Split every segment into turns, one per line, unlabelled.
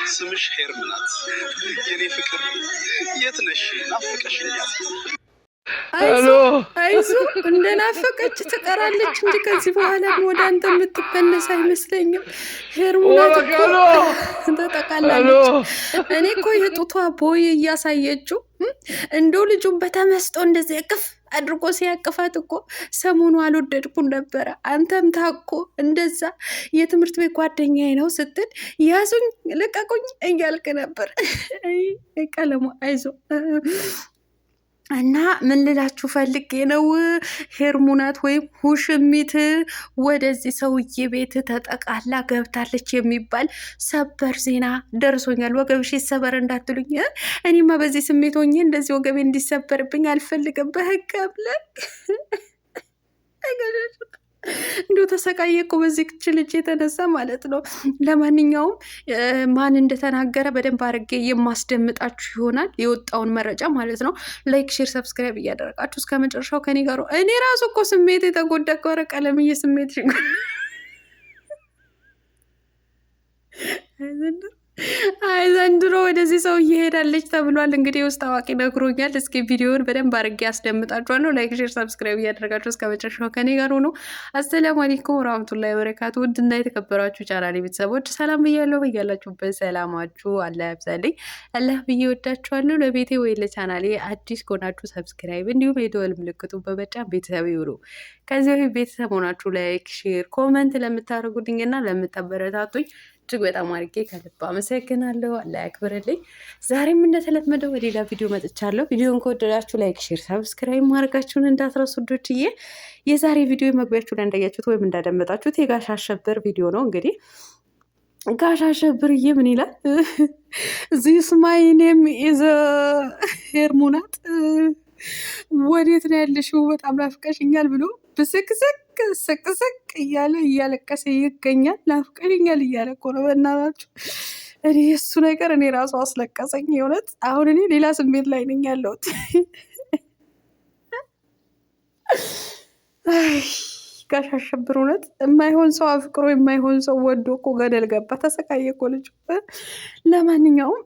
ስምሽ ሄርም ናት የኔ ፍቅር፣ የት ነሽ? ናፍቀሽኛል።
አይዞ እንደናፈቀች ትቀራለች እንጂ ከዚህ በኋላ ወደ አንተ የምትመለስ አይመስለኝም። ሄርሙናት እኮ ተጠቃላለች። እኔ እኮ የጡቷ ቦይ እያሳየችው እንደው ልጁን በተመስጦ እንደዚህ እቅፍ አድርጎ ሲያቅፋት እኮ ሰሞኑ አልወደድኩም ነበረ። አንተም ታኮ እንደዛ የትምህርት ቤት ጓደኛዬ ነው ስትል ያዙኝ ልቀቁኝ እያልክ ነበር። ቀለሙ አይዞ እና ምን ልላችሁ ፈልጌ ነው፣ ሄርሙናት ወይም ሁሽሚት ወደዚህ ሰውዬ ቤት ተጠቃላ ገብታለች የሚባል ሰበር ዜና ደርሶኛል። ወገብሽ ይሰበር እንዳትሉኝ፣ እኔማ በዚህ ስሜት ሆኜ እንደዚህ ወገቤ እንዲሰበርብኝ አልፈልግም። በህግ አምላክ እንዲሁ ተሰቃየ እኮ በዚህች ልጅ የተነሳ ማለት ነው። ለማንኛውም ማን እንደተናገረ በደንብ አድርጌ የማስደምጣችሁ ይሆናል፣ የወጣውን መረጃ ማለት ነው። ላይክ፣ ሼር፣ ሰብስክራይብ እያደረጋችሁ እስከ መጨረሻው ከኔ ጋር። እኔ ራሱ እኮ ስሜት የተጎዳ ከወረ ቀለምዬ ስሜት አይ ዘንድሮ ወደዚህ ሰው እየሄዳለች ተብሏል። እንግዲህ ውስጥ አዋቂ ነግሮኛል። እስኪ ቪዲዮውን በደንብ አድርጌ ያስደምጣችኋለሁ። ላይክ፣ ሼር፣ ሰብስክራይብ እያደረጋችሁ እስከ መጨረሻው ከኔ ጋር ሆኖ። አሰላሙ አለይኩም ወራህመቱላሂ ወበረካቱ። ውድና የተከበራችሁ ቻናሌ ቤተሰቦች ሰላም ብያለሁ። በያላችሁበት ሰላማችሁ አላህ ያብዛልኝ። አላህ ብዬ ወዳችኋለሁ። ለቤቴ ወይ ለቻናሌ አዲስ ከሆናችሁ ሰብስክራይብ እንዲሁም የደወል ምልክቱ በመጫን ቤተሰብ ይሁኑ። ከዚህ ቤተሰብ ሆናችሁ ላይክ፣ ሼር፣ ኮመንት ለምታደርጉልኝና ለምታበረታቱኝ እጅግ በጣም አድርጌ ከልብ አመሰግናለሁ። አላህ ያክብርልኝ። ዛሬም እንደተለመደው በሌላ ቪዲዮ መጥቻለሁ። ቪዲዮን ከወደዳችሁ ላይክ፣ ሼር፣ ሰብስክራይብ ማድረጋችሁን እንዳትረሱ ዶችዬ። የዛሬ ቪዲዮ መግቢያችሁ ላይ እንዳያችሁት ወይም እንዳደመጣችሁት የጋሽ አሸበር ቪዲዮ ነው። እንግዲህ ጋሽ አሸብርዬ ምን ይላል? ዚስ ማይ ኔም ኢዝ ሄርሙናት፣ ወዴት ነው ያለሽው? በጣም ናፍቀሽኛል ብሎ ብስቅስቅ ስቅስቅ እያለ እያለቀሰ ይገኛል። ናፍቀሽኛል እያለ እኮ ነው። በእናታችሁ እኔ እሱ ነገር እኔ ራሱ አስለቀሰኝ። የእውነት አሁን እኔ ሌላ ስሜት ላይ ነኝ ያለሁት። ጋሽ አሸብር እውነት የማይሆን ሰው አፍቅሮ የማይሆን ሰው ወዶ እኮ ገደል ገባ። ተሰቃየ እኮ ልጁ። ለማንኛውም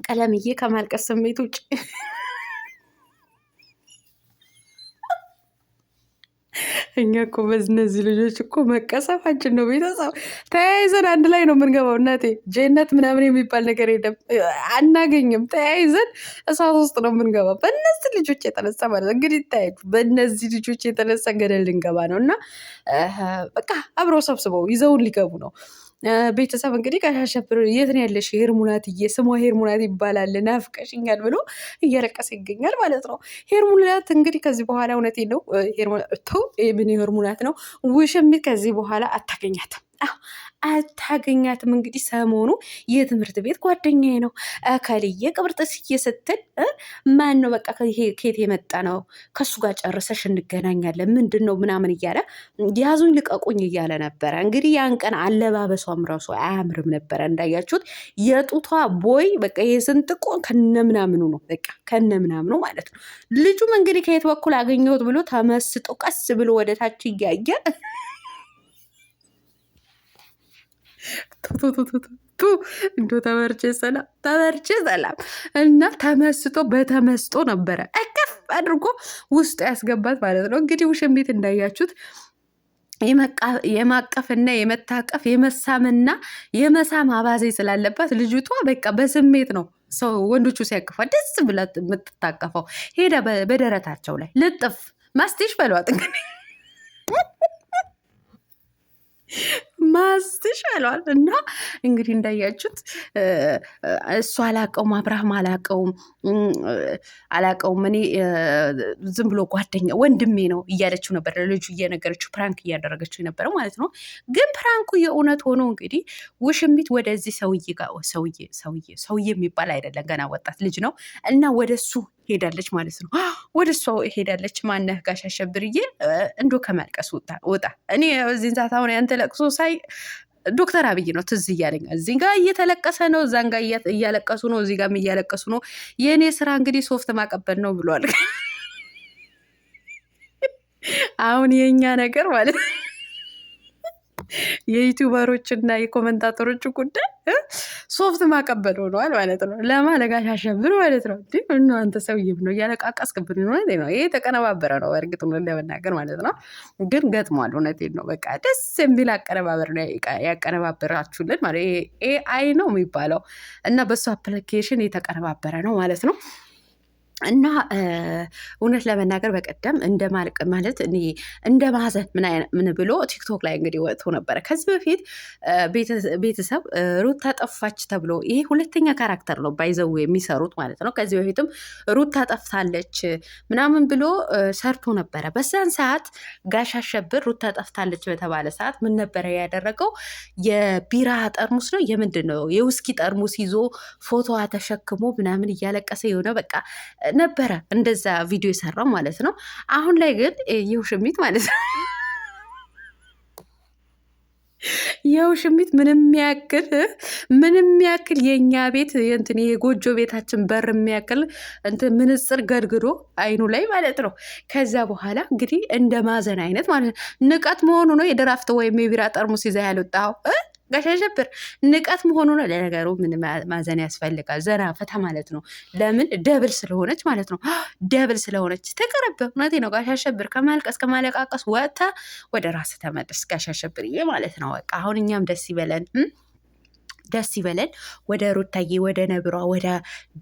ቀለምዬ ከማልቀስ ስሜት ውጭ እኛ እኮ በእነዚህ ልጆች እኮ መቀሰፋችን ነው። ቤተሰብ ተያይዘን አንድ ላይ ነው የምንገባው። እናቴ ጀነት ምናምን የሚባል ነገር የለም፣ አናገኝም። ተያይዘን እሳት ውስጥ ነው የምንገባው በእነዚህ ልጆች የተነሳ ማለት ነው። እንግዲህ ይታያችሁ፣ በእነዚህ ልጆች የተነሳ ገደል ልንገባ ነው እና በቃ አብረው ሰብስበው ይዘውን ሊገቡ ነው። ቤተሰብ እንግዲህ ጋሽ አሸብር የት ነው ያለሽ? ሄርሙናትዬ፣ ስሟ ሄርሙናት ይባላል፣ ናፍቀሽኛል ብሎ እያለቀሰ ይገኛል ማለት ነው። ሄርሙናት እንግዲህ ከዚህ በኋላ እውነቴን ነው ምን ሄርሙናት ነው ውሽሚት ከዚህ በኋላ አታገኛትም። አታገኛትም። እንግዲህ ሰሞኑ የትምህርት ቤት ጓደኛዬ ነው ከልዬ ቅብርጥስዬ ስትል ማን ነው በቃ ከየት የመጣ ነው ከሱ ጋር ጨርሰሽ እንገናኛለን ምንድን ነው ምናምን እያለ ያዙኝ ልቀቁኝ እያለ ነበረ። እንግዲህ ያን ቀን አለባበሷም ራሱ አያምርም ነበረ እንዳያችሁት። የጡቷ ቦይ በቃ የስንጥቆ ከነምናምኑ ነው በቃ ከነምናምኑ ማለት ነው። ልጁም እንግዲህ ከየት በኩል አገኘሁት ብሎ ተመስጦ ቀስ ብሎ ወደ ታች እያየ እንዶ ተመርቼ ሰላም እና ተመስጦ በተመስጦ ነበረ እቅፍ አድርጎ ውስጡ ያስገባት ማለት ነው። እንግዲህ ውሽሚት እንዳያችሁት የማቀፍና የመታቀፍ የመሳምና የመሳም አባዜ ስላለባት ልጅቷ በቃ በስሜት ነው ሰው ወንዶቹ ሲያቅፏት ደስ ብላ የምትታቀፈው። ሄዳ በደረታቸው ላይ ልጥፍ ማስቲሽ በሏት እንግዲህ ማስትሽ አለዋል። እና እንግዲህ እንዳያችሁት እሱ አላቀውም፣ አብርሃም አላቀውም እኔ ዝም ብሎ ጓደኛ ወንድሜ ነው እያለችው ነበር። ለልጁ እየነገረችው ፕራንክ እያደረገችው የነበረ ማለት ነው። ግን ፕራንኩ የእውነት ሆኖ እንግዲህ ውሽሚት ወደዚህ ሰውዬ ጋር ሰውዬ የሚባል አይደለም ገና ወጣት ልጅ ነው እና ወደሱ ሄዳለች ማለት ነው። ወደ እሷ ሄዳለች። ማነህ ጋሽ አሸብርዬ እንዶ ከማልቀስ ወጣ። እኔ እዚህን ሰዓት አሁን ያንተ ለቅሶ ሳይ ዶክተር አብይ ነው ትዝ እያለኝ። እዚህ ጋር እየተለቀሰ ነው፣ እዛን ጋር እያለቀሱ ነው፣ እዚህ ጋርም እያለቀሱ ነው። የእኔ ስራ እንግዲህ ሶፍት ማቀበል ነው ብሏል። አሁን የእኛ ነገር ማለት የዩቲዩበሮችና የኮመንታተሮች ጉዳይ ሶፍት ማቀበል ሆነዋል ማለት ነው። ለማ ለጋሽ አሸብር ማለት ነው። እናንተ ሰውዬም ነው እያለቃቀስክብን ነው። ይሄ የተቀነባበረ ነው በእርግጥ ለመናገር ማለት ነው። ግን ገጥሟል። እውነቴን ነው። በቃ ደስ የሚል አቀነባበር ነው ያቀነባበራችሁልን ማለት ኤአይ ነው የሚባለው እና በሱ አፕሊኬሽን የተቀነባበረ ነው ማለት ነው። እና እውነት ለመናገር በቀደም እንደ ማልቅ ማለት እንደ ማዘን ምን ብሎ ቲክቶክ ላይ እንግዲህ ወጥቶ ነበረ። ከዚህ በፊት ቤተሰብ ሩታ ጠፋች ተብሎ ይሄ ሁለተኛ ካራክተር ነው ባይዘው የሚሰሩት ማለት ነው። ከዚህ በፊትም ሩታ ጠፍታለች ምናምን ብሎ ሰርቶ ነበረ። በዛን ሰዓት ጋሽ አሸብር ሩታ ጠፍታለች በተባለ ሰዓት ምን ነበረ ያደረገው? የቢራ ጠርሙስ ነው የምንድን ነው የውስኪ ጠርሙስ ይዞ ፎቶዋ ተሸክሞ ምናምን እያለቀሰ የሆነ በቃ ነበረ እንደዛ ቪዲዮ የሰራው ማለት ነው። አሁን ላይ ግን የውሽሚት ማለት ነው የውሽሚት ምንም ያክል የእኛ ቤት እንትን የጎጆ ቤታችን በር የሚያክል እንትን ምንጽር ገድግዶ አይኑ ላይ ማለት ነው። ከዛ በኋላ እንግዲህ እንደ ማዘን አይነት ማለት ነው። ንቀት መሆኑ ነው የድራፍት ወይም የቢራ ጠርሙስ ይዛ ያልወጣው ጋሽ አሸብር ንቀት መሆኑ ነው። ለነገሩ ምን ማዘን ያስፈልጋል? ዘና ፈታ ማለት ነው። ለምን ደብል ስለሆነች ማለት ነው። ደብል ስለሆነች ተቀረበ። እውነቴ ነው። ጋሽ አሸብር ከማልቀስ ከማለቃቀስ ወጥታ ወደ ራስ ተመለስ ጋሽ አሸብርዬ ማለት ነው። በቃ አሁን እኛም ደስ ይበለን ወደ ሩታዬ ወደ ነብሯ ወደ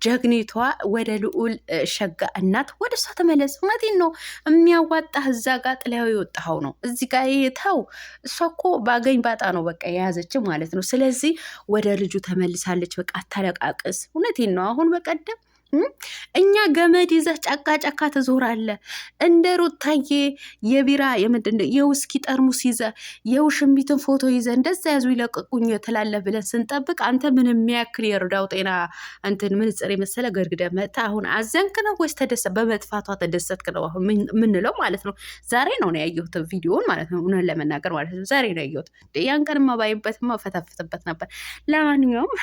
ጀግኒቷ ወደ ልዑል ሸጋ እናት ወደ እሷ ተመለስ። እውነቴን ነው። የሚያዋጣህ እዛ ጋር ጥላዊ የወጣኸው ነው። እዚህ ጋር ተው። እሷ እኮ ባገኝ ባጣ ነው በቃ የያዘችው ማለት ነው። ስለዚህ ወደ ልጁ ተመልሳለች። በቃ አታለቃቅስ። እውነቴን ነው። አሁን በቀደም እኛ ገመድ ይዘህ ጫካ ጫካ ትዞራለህ እንደ ሩታዬ የቢራ የምንድን የውስኪ ጠርሙስ ይዘህ የውሽሚትን ፎቶ ይዘህ እንደዛ ያዙ ይለቀቁኝ ትላለህ ብለን ስንጠብቅ አንተ ምን የሚያክል የእርዳው ጤና እንትን ምንጽር የመሰለ ገርግደህ መጥተህ አሁን አዘንክ ነው ወይስ በመጥፋቷ ተደሰትክ ነው አሁን ምንለው ማለት ነው። ዛሬ ነው ያየሁት ቪዲዮን ማለት ነው። እውነት ለመናገር ማለት ነው ዛሬ ነው ያየሁት። ያን ቀንማ ባይበትማ ፈተፍትበት ነበር። ለማንኛውም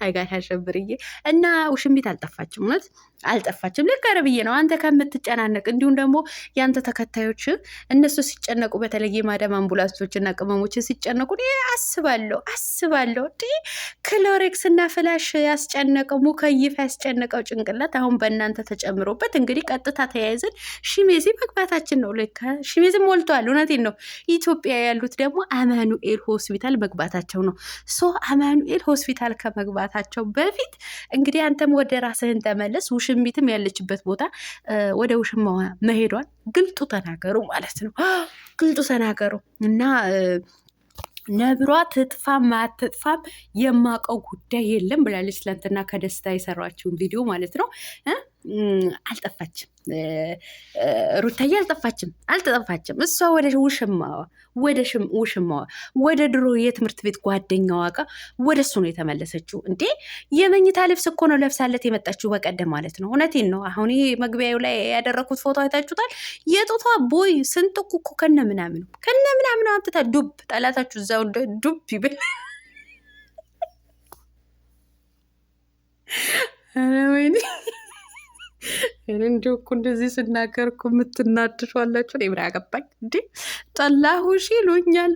አይጋሽ አሸብርዬ እና ውሽሚት አልጠፋችም። እውነት አልጠፋችም። ልቀር ብዬ ነው አንተ ከምትጨናነቅ። እንዲሁም ደግሞ የአንተ ተከታዮች እነሱ ሲጨነቁ በተለይ የማዳም አምቡላንሶች እና ቅመሞች ሲጨነቁ አስባለሁ ክሎሬክስ እና ፍላሽ ያስጨነቀው ሙከይፍ ያስጨነቀው ጭንቅላት አሁን በእናንተ ተጨምሮበት እንግዲህ ቀጥታ ተያይዘን ሺሜዚ መግባታችን ነው። ልክ ሺሜዚ ሞልተዋል። እውነቴን ነው። ኢትዮጵያ ያሉት ደግሞ አማኑኤል ሆስፒታል መግባታቸው ነው። አማኑኤል ሆስፒታል ከመግባታቸው በፊት እንግዲህ አንተም ወደ ራስህን ተመለስ። ውሽሚትም ያለችበት ቦታ ወደ ውሽማዋ መሄዷን ግልጡ ተናገሩ ማለት ነው። ግልጡ ተናገሩ እና ነብሯ ትጥፋም አትጥፋም የማውቀው ጉዳይ የለም ብላለች። ትላንትና ከደስታ የሰራችውን ቪዲዮ ማለት ነው። አልጠፋችም ሩታዬ አልጠፋችም። እሷ ወደ ውሽማዋ ወደ ድሮ የትምህርት ቤት ጓደኛዋ ጋር ወደ እሱ ነው የተመለሰችው። እንዴ የመኝታ ልብስ እኮ ነው ለብሳለት የመጣችው በቀደም ማለት ነው። እውነቴን ነው። አሁን ይሄ መግቢያው ላይ ያደረኩት ፎቶ አይታችሁታል። የጡቷ ቦይ ስንጥቁ እኮ ከነ ምናምኑ አምጥታ ዱብ ጠላታችሁ እዛው ዱብ ይብል ወይኔ እንዲሁ እኮ እንደዚህ ስናገር እኮ የምትናድሯላችሁ። ምን አገባኝ እንዴ? ጠላሁሽ ይሉኛል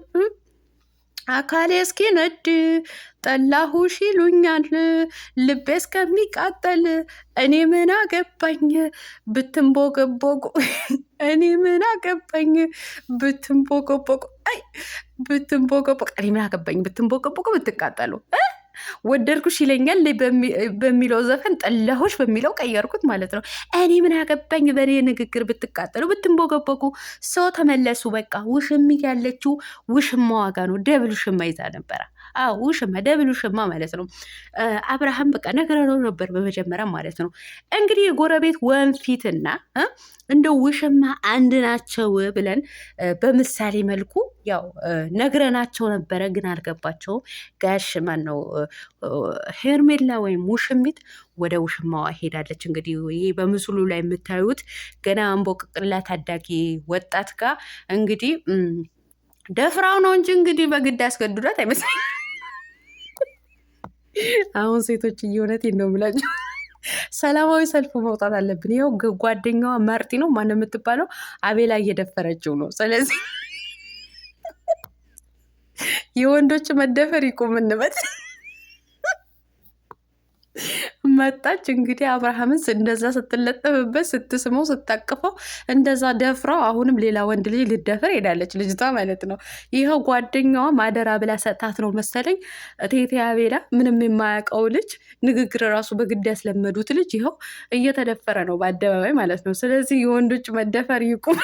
አካሌ እስኪ ነድ ጠላሁሽ ይሉኛል ልቤ እስከሚቃጠል እኔ ምን አገባኝ ብትንቦገቦጉ እኔ ምን አገባኝ ብትንቦገቦጉ እኔ ምን አገባኝ ብትንቦገቦጉ ብትቃጠሉ ወደድኩሽ ይለኛል በሚለው ዘፈን ጠላሁሽ በሚለው ቀየርኩት ማለት ነው። እኔ ምን አገባኝ በእኔ ንግግር ብትቃጠሉ ብትንቦገቦጉ። ሰው ተመለሱ። በቃ ውሽሚት ያለችው ውሽማዋ ጋ ነው። ደብል ውሽማ ይዛ ነበረ። ውሽማ ደብል ውሽማ ማለት ነው። አብርሃም በቃ ነግረነው ነበር በመጀመሪያ ማለት ነው። እንግዲህ የጎረቤት ወንፊትና እንደ ውሽማ አንድ ናቸው ብለን በምሳሌ መልኩ ያው ነግረናቸው ነበረ፣ ግን አልገባቸውም። ጋሽ ማን ነው ሄርሜላ ወይም ውሽሚት ወደ ውሽማዋ ሄዳለች። እንግዲህ ይሄ በምስሉ ላይ የምታዩት ገና እንቦቅቅላ ታዳጊ ወጣት ጋር እንግዲህ ደፍራው ነው እንጂ እንግዲህ በግድ ያስገድዷት አይመስለኝም። አሁን ሴቶች እየእውነቴን ነው የምላቸው ሰላማዊ ሰልፍ መውጣት አለብን። ይኸው ጓደኛዋ ማርቲ ነው ማን የምትባለው አቤላ እየደፈረችው ነው። ስለዚህ የወንዶች መደፈር ይቁም እንበል። መጣች እንግዲህ አብርሃምን እንደዛ ስትለጠፍበት ስትስመው ስታቅፈው እንደዛ ደፍራው አሁንም ሌላ ወንድ ልጅ ልደፍር ሄዳለች ልጅቷ ማለት ነው። ይኸው ጓደኛዋ ማደራ ብላ ሰጣት ነው መሰለኝ ቴቴ አቤላ ምንም የማያውቀው ልጅ ንግግር ራሱ በግድ ያስለመዱት ልጅ ይኸው እየተደፈረ ነው በአደባባይ ማለት ነው። ስለዚህ የወንዶች መደፈር ይቁም።